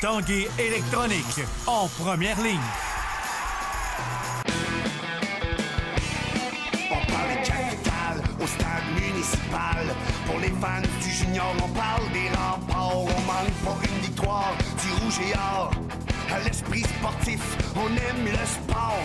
Tanguay électronique, en première ligne. On parle de capitale au stade municipal. Pour les fans du junior, on parle des remparts. On manque pas une victoire du rouge et or. À l'esprit sportif, on aime le sport.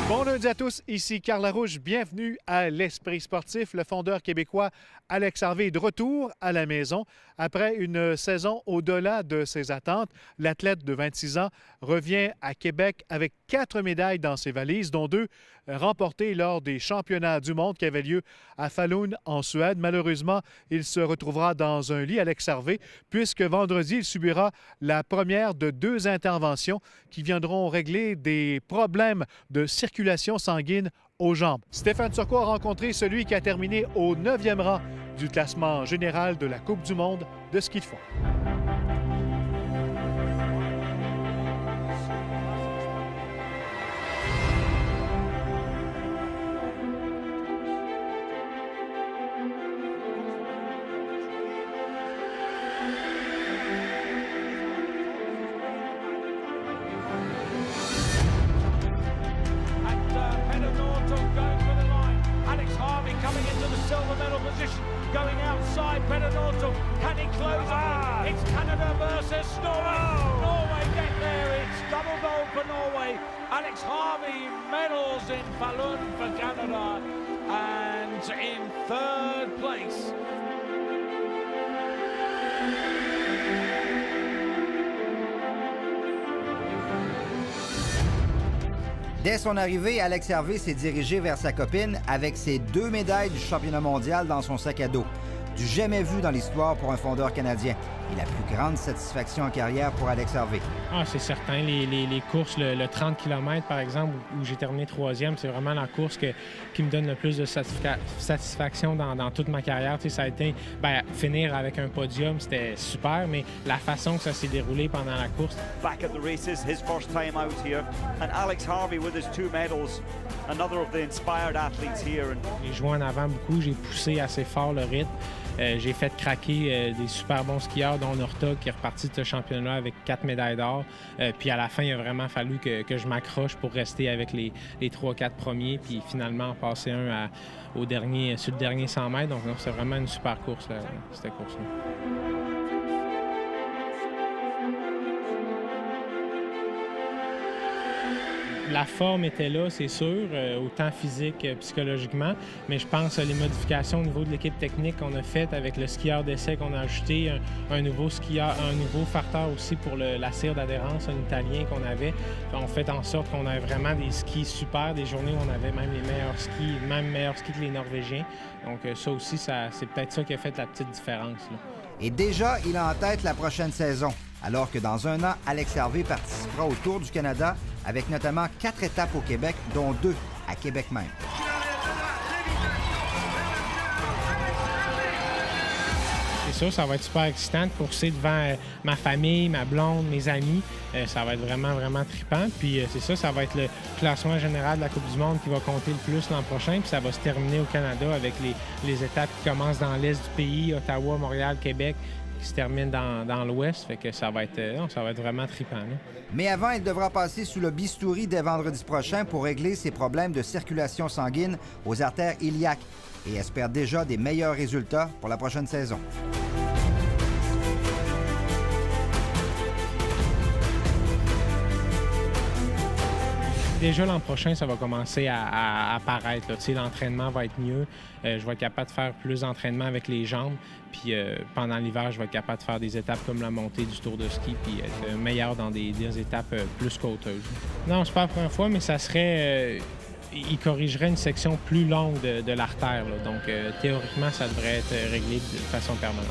Bon lundi à tous, ici Carl Larouche. Bienvenue à l'Esprit sportif. Le fondeur québécois Alex Harvey est de retour à la maison. Après une saison au-delà de ses attentes, l'athlète de 26 ans revient à Québec avec 4 médailles dans ses valises, dont 2 remportées lors des championnats du monde qui avaient lieu à Falun en Suède. Malheureusement, il se retrouvera dans un lit, Alex Harvey, puisque vendredi, il subira la première de 2 interventions qui viendront régler des problèmes de circulation sanguine aux jambes. Stéphane Turcot a rencontré celui qui a terminé au 9e rang du classement général de la Coupe du monde de ski de fond. Going outside, Benedetto. Can he close on? It's Canada versus Norway. Norway get there. It's double gold for Norway. Alex Harvey medals in Falun for Canada. And in 3rd place. Dès son arrivée, Alex Harvey s'est dirigé vers sa copine avec ses 2 médailles du championnat mondial dans son sac à dos. Du jamais vu dans l'histoire pour un fondeur canadien. Et la plus grande satisfaction en carrière pour Alex Harvey. Ah, c'est certain. Les courses, le 30 km, par exemple, où j'ai terminé 3e, c'est vraiment la course qui me donne le plus de satisfaction dans toute ma carrière. Tu sais, ça a été finir avec un podium, c'était super, mais la façon que ça s'est déroulé pendant la course. Back at the races, his first time out here. And Alex Harvey with his 2 medals, another of the inspired athletes here. J'ai joué en avant beaucoup, j'ai poussé assez fort le rythme. J'ai fait craquer des super bons skieurs, dont Norta, qui est reparti de ce championnat avec 4 médailles d'or. Puis à la fin, il a vraiment fallu que je m'accroche pour rester avec les 3-4 premiers, puis finalement passer sur le dernier 100 mètres. Donc c'est vraiment une super course, cette course-là. La forme était là, c'est sûr, autant physique que psychologiquement, mais je pense que les modifications au niveau de l'équipe technique qu'on a faites avec le skieur d'essai qu'on a ajouté, un nouveau farteur aussi pour la cire d'adhérence, un Italien qu'on avait, ont fait en sorte qu'on ait vraiment des skis super, des journées où on avait même les meilleurs skis, même meilleurs skis que les Norvégiens. Donc ça aussi, c'est peut-être ça qui a fait la petite différence, là. Et déjà, il a en tête la prochaine saison. Alors que dans un an, Alex Harvey participera au Tour du Canada avec notamment 4 étapes au Québec, dont 2 à Québec même. C'est sûr, ça va être super excitant de courser devant ma famille, ma blonde, mes amis. Ça va être vraiment, vraiment trippant. Puis c'est ça va être le classement général de la Coupe du monde qui va compter le plus l'an prochain. Puis ça va se terminer au Canada avec les étapes qui commencent dans l'est du pays, Ottawa, Montréal, Québec, qui se terminent dans l'ouest. Fait que ça va être vraiment trippant, là. Mais avant, il devra passer sous le bistouri dès vendredi prochain pour régler ses problèmes de circulation sanguine aux artères iliaques et espère déjà des meilleurs résultats pour la prochaine saison. Déjà l'an prochain, ça va commencer à apparaître. L'entraînement va être mieux. Je vais être capable de faire plus d'entraînement avec les jambes. Puis pendant l'hiver, je vais être capable de faire des étapes comme la montée du tour de ski puis être meilleur dans des étapes plus côteuses. Non, c'est pas la première fois, mais ça serait... il corrigerait une section plus longue de l'artère. Donc théoriquement, ça devrait être réglé de façon permanente.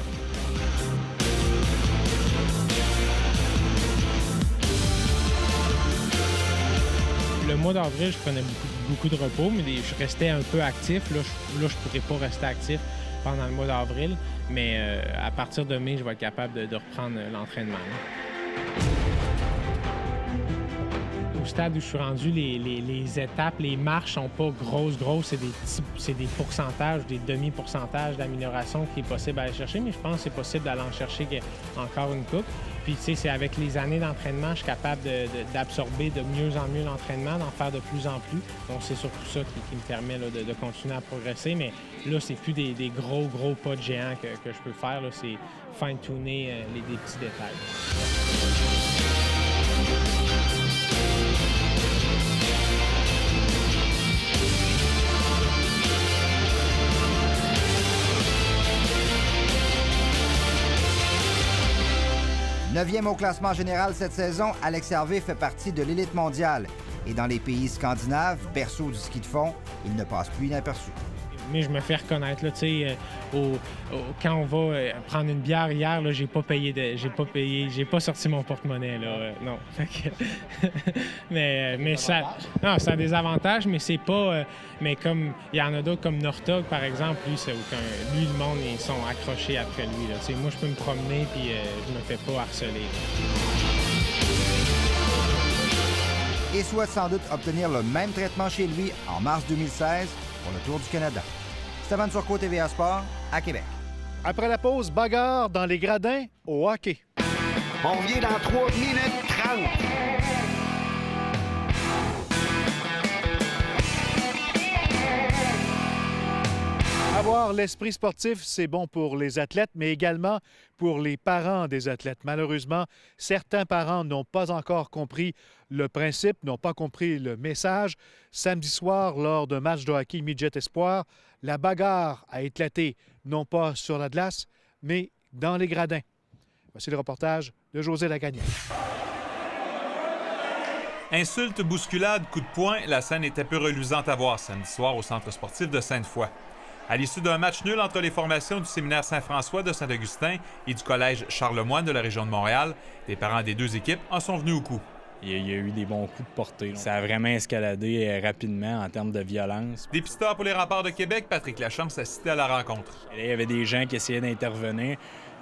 Le mois d'avril, je prenais beaucoup de repos, mais je restais un peu actif. Là, je ne pourrais pas rester actif pendant le mois d'avril, mais à partir de mai, je vais être capable de reprendre l'entraînement. stade où je suis rendu, les étapes, les marches sont pas grosses. C'est des pourcentages, des demi-pourcentages d'amélioration qui est possible à aller chercher, mais je pense que c'est possible d'aller en chercher encore une coupe. Puis, tu sais, c'est avec les années d'entraînement, je suis capable d'absorber de mieux en mieux l'entraînement, d'en faire de plus en plus. Donc, c'est surtout ça qui me permet là, de continuer à progresser. Mais là, c'est plus des gros pas de géant que je peux faire. Là, c'est fine-tuner des petits détails. 9e au classement général cette saison, Alex Harvey fait partie de l'élite mondiale. Et dans les pays scandinaves, berceau du ski de fond, il ne passe plus inaperçu. Mais je me fais reconnaître, là, tu sais, quand on va prendre une bière hier, là, j'ai pas sorti mon porte-monnaie, là, non. mais ça a des avantages, mais c'est pas, mais comme, il y en a d'autres comme Nortog, par exemple, lui, le monde, ils sont accrochés après lui, là, tu sais, moi, je peux me promener, puis je me fais pas harceler. Et souhaite sans doute obtenir le même traitement chez lui en mars 2016 pour le Tour du Canada. Stéphane Turcot, TVA Sport, à Québec. Après la pause, bagarre dans les gradins au hockey. On revient dans 3 minutes 30. Avoir l'esprit sportif, c'est bon pour les athlètes, mais également pour les parents des athlètes. Malheureusement, certains parents n'ont pas encore compris le principe, n'ont pas compris le message. Samedi soir, lors d'un match de hockey midget espoir, la bagarre a éclaté, non pas sur la glace, mais dans les gradins. Voici le reportage de José Lagagnière. Insultes, bousculades, coups de poing, la scène était peu reluisante à voir samedi soir au centre sportif de Sainte-Foy. À l'issue d'un match nul entre les formations du séminaire Saint-François de Saint-Augustin et du collège Charlemagne de la région de Montréal, les parents des deux équipes en sont venus au coup. Il y a eu des bons coups de portée. Ça a vraiment escaladé rapidement en termes de violence. Dépisteur pour les Remparts de Québec, Patrick Lachance assistait à la rencontre. Il y avait des gens qui essayaient d'intervenir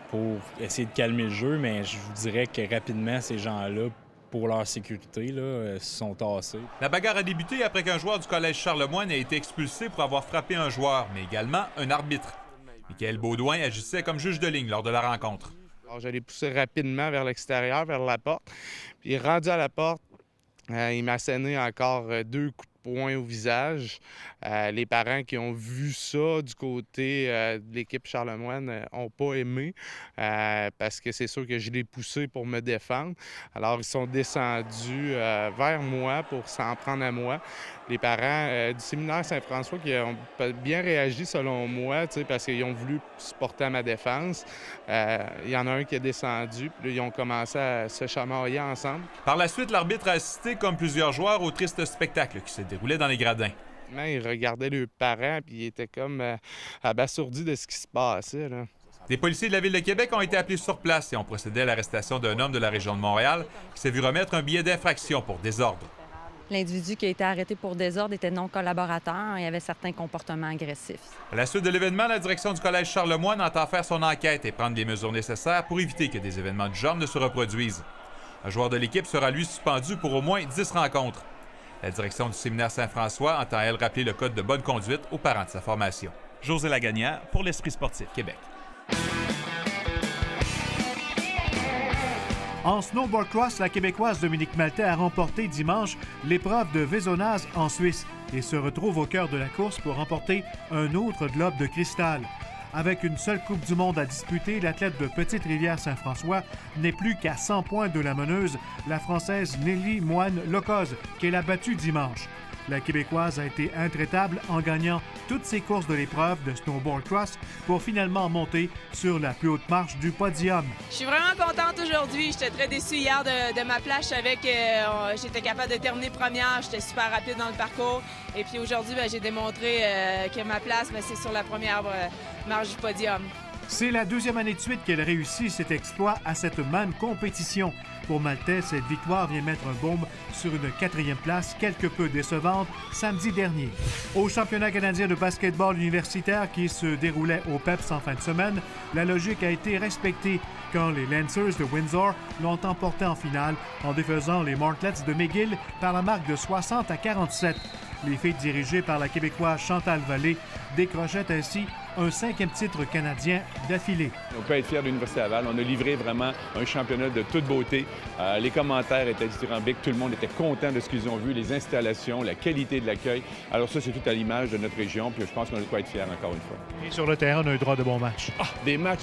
pour essayer de calmer le jeu, mais je vous dirais que rapidement, ces gens-là, pour leur sécurité, là, se sont tassés. La bagarre a débuté après qu'un joueur du collège Charlemagne ait été expulsé pour avoir frappé un joueur, mais également un arbitre. Michael Baudouin agissait comme juge de ligne lors de la rencontre. Alors, je l'ai poussé rapidement vers l'extérieur, vers la porte. Puis rendu à la porte, il m'a asséné encore 2 coups de poing au visage. Les parents qui ont vu ça du côté de l'équipe Charlemagne n'ont pas aimé parce que c'est sûr que je l'ai poussé pour me défendre. Alors, ils sont descendus vers moi pour s'en prendre à moi. Les parents du séminaire Saint-François qui ont bien réagi selon moi, parce qu'ils ont voulu se porter à ma défense. Il y en a un qui est descendu, puis là, ils ont commencé à se chamailler ensemble. Par la suite, l'arbitre a assisté, comme plusieurs joueurs, au triste spectacle qui se déroulait dans les gradins. Ils regardaient leurs parents, puis ils étaient comme abasourdis de ce qui se passait, là. Des policiers de la Ville de Québec ont été appelés sur place et ont procédé à l'arrestation d'un homme de la région de Montréal qui s'est vu remettre un billet d'infraction pour désordre. L'individu qui a été arrêté pour désordre était non collaborateur et avait certains comportements agressifs. À la suite de l'événement, la direction du collège Charlemagne entend faire son enquête et prendre les mesures nécessaires pour éviter que des événements du genre ne se reproduisent. Un joueur de l'équipe sera lui suspendu pour au moins 10 rencontres. La direction du séminaire Saint-François entend, elle, rappeler le code de bonne conduite aux parents de sa formation. José Lagagnière pour l'Esprit sportif Québec. En snowboard cross, la Québécoise Dominique Maltais a remporté dimanche l'épreuve de Vézonaz en Suisse et se retrouve au cœur de la course pour remporter un autre globe de cristal. Avec une seule Coupe du monde à disputer, l'athlète de Petite-Rivière-Saint-François n'est plus qu'à 100 points de la meneuse, la Française Nelly Moine-Locoz, qu'elle a battue dimanche. La Québécoise a été intraitable en gagnant toutes ses courses de l'épreuve de snowboard cross pour finalement monter sur la plus haute marche du podium. Je suis vraiment contente aujourd'hui. J'étais très déçue hier de ma place. Je savais que j'étais capable de terminer première. J'étais super rapide dans le parcours. Et puis aujourd'hui, j'ai démontré que ma place, c'est sur la première marche du podium. C'est la deuxième année de suite qu'elle réussit cet exploit à cette même compétition. Pour Maltais, cette victoire vient mettre un baume sur une 4e place quelque peu décevante samedi dernier. Au championnat canadien de basketball universitaire qui se déroulait au PEPS en fin de semaine, la logique a été respectée. quand les Lancers de Windsor l'ont emporté en finale en défaisant les Martlets de McGill par la marque de 60-47. Les filles dirigées par la Québécoise Chantal Vallée décrochaient ainsi un 5e titre canadien d'affilée. On peut être fiers de l'Université Laval. On a livré vraiment un championnat de toute beauté. Les commentaires étaient dithyrambiques. Tout le monde était content de ce qu'ils ont vu, les installations, la qualité de l'accueil. Alors ça, c'est tout à l'image de notre région. Puis je pense qu'on a de quoi être fiers encore une fois. Et sur le terrain, on a eu droit de bons matchs. Des matchs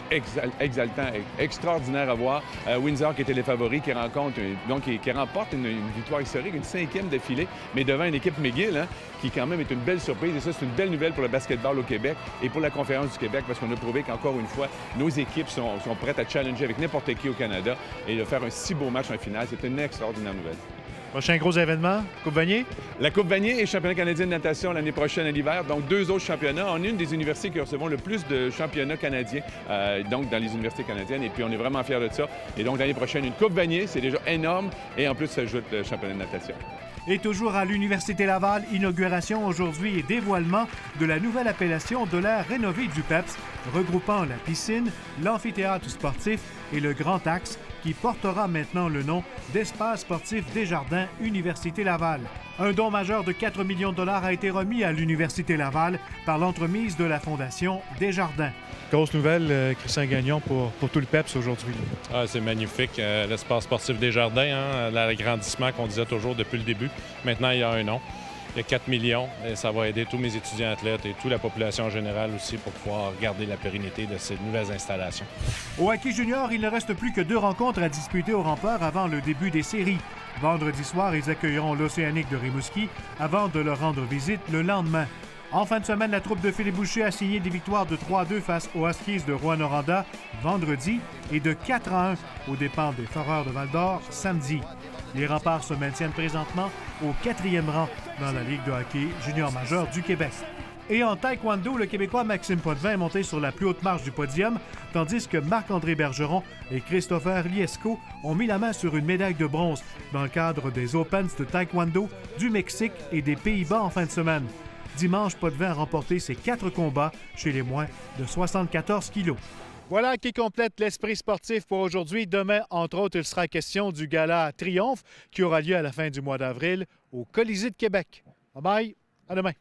exaltants, extraordinaires à voir. Windsor qui était les favoris, qui remporte une victoire historique, une 5e d'affilée, mais devant une équipe McGill, hein, qui quand même est une belle surprise. Et ça, c'est une belle nouvelle pour le basketball au Québec et pour la Conférence du Québec, parce qu'on a prouvé qu'encore une fois, nos équipes sont prêtes à challenger avec n'importe qui au Canada et de faire un si beau match en finale. C'est une extraordinaire nouvelle. Prochain gros événement, Coupe Vanier? La Coupe Vanier et le championnat canadien de natation l'année prochaine à l'hiver. Donc, 2 autres championnats. On est une des universités qui recevons le plus de championnats canadiens, donc dans les universités canadiennes. Et puis, on est vraiment fiers de ça. Et donc, l'année prochaine, une Coupe Vanier, c'est déjà énorme. Et en plus, ça ajoute le championnat de natation. Et toujours à l'Université Laval, inauguration aujourd'hui et dévoilement de la nouvelle appellation de l'aire rénovée du PEPS, regroupant la piscine, l'amphithéâtre sportif et le grand axe, qui portera maintenant le nom d'Espace sportif Desjardins Université Laval. Un don majeur de 4 millions de dollars a été remis à l'Université Laval par l'entremise de la Fondation Desjardins. Grosse nouvelle, Christian Gagnon, pour tout le PEPS aujourd'hui. Ah, c'est magnifique. L'espace sportif Desjardins, hein, l'agrandissement qu'on disait toujours depuis le début. Maintenant, il y a un nom. Il y a 4 millions et ça va aider tous mes étudiants athlètes et toute la population en général aussi pour pouvoir garder la pérennité de ces nouvelles installations. Au hockey junior, il ne reste plus que 2 rencontres à disputer au Rempart avant le début des séries. Vendredi soir, ils accueilleront l'Océanique de Rimouski avant de leur rendre visite le lendemain. En fin de semaine, la troupe de Philippe Boucher a signé des victoires de 3-2 face aux Huskies de Rouyn-Noranda vendredi et de 4-1 aux dépens des Foreurs de Val-d'Or samedi. Les Remparts se maintiennent présentement au 4e rang dans la Ligue de hockey junior majeur du Québec. Et en taekwondo, le Québécois Maxime Potvin est monté sur la plus haute marche du podium, tandis que Marc-André Bergeron et Christopher Liesco ont mis la main sur une médaille de bronze dans le cadre des Opens de taekwondo du Mexique et des Pays-Bas en fin de semaine. Dimanche, Potvin a remporté ses 4 combats chez les moins de 74 kilos. Voilà qui complète l'esprit sportif pour aujourd'hui. Demain, entre autres, il sera question du gala Triomphe qui aura lieu à la fin du mois d'avril au Colisée de Québec. Bye bye, à demain.